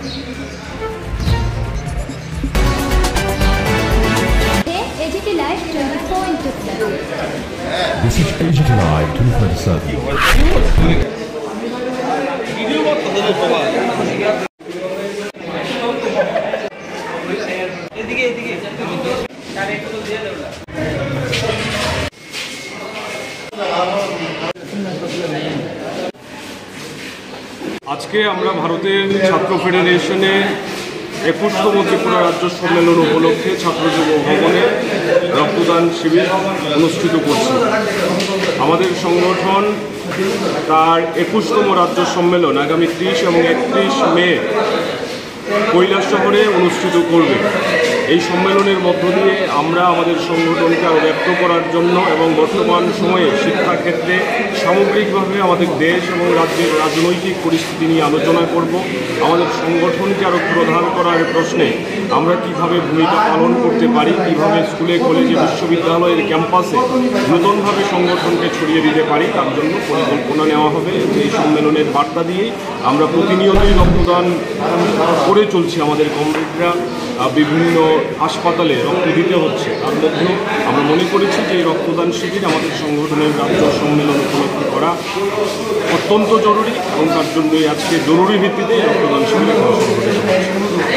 This is AGT Live 227। আজকে আমরা ভারতের ছাত্র ফেডারেশনে 21তম ত্রিপুরা রাজ্য সম্মেলন উপলক্ষে ছাত্র যুব ভবনে রক্তদান শিবির অনুষ্ঠিত করছি। আমাদের সংগঠন তার 21তম রাজ্য সম্মেলন আগামী 30 এবং 31 মে কৈলাসহরে অনুষ্ঠিত করবে। এই সম্মেলনের মধ্য দিয়ে আমরা আমাদের সংগঠনকে আরও ব্যক্ত করার জন্য এবং বর্তমান সময়ে শিক্ষার ক্ষেত্রে সামগ্রিকভাবে আমাদের দেশ এবং রাজ্যের রাজনৈতিক পরিস্থিতি নিয়ে আলোচনা করব। আমাদের সংগঠনকে আরও প্রধান করার প্রশ্নে আমরা কিভাবে ভূমিকা পালন করতে পারি, কিভাবে স্কুলে কলেজে বিশ্ববিদ্যালয়ের ক্যাম্পাসে নতুনভাবে সংগঠনকে ছড়িয়ে দিতে পারি, তার জন্য পরিকল্পনা নেওয়া হবে। এই সম্মেলনের বার্তা দিয়েই আমরা প্রতিনিয়তই রক্তদান করে চলছি। আমাদের কমরেডরা বিভিন্ন হাসপাতালে রক্ত দিতে হচ্ছে, তার মধ্যেও আমরা মনে করেছি যে এই রক্তদান শিবির আমাদের সংগঠনের রাজ্য সম্মেলন উপলক্ষে করা অত্যন্ত জরুরি এবং তার জন্যই আজকে জরুরি ভিত্তিতে রক্তদান শিবির করা শুরু হয়েছে।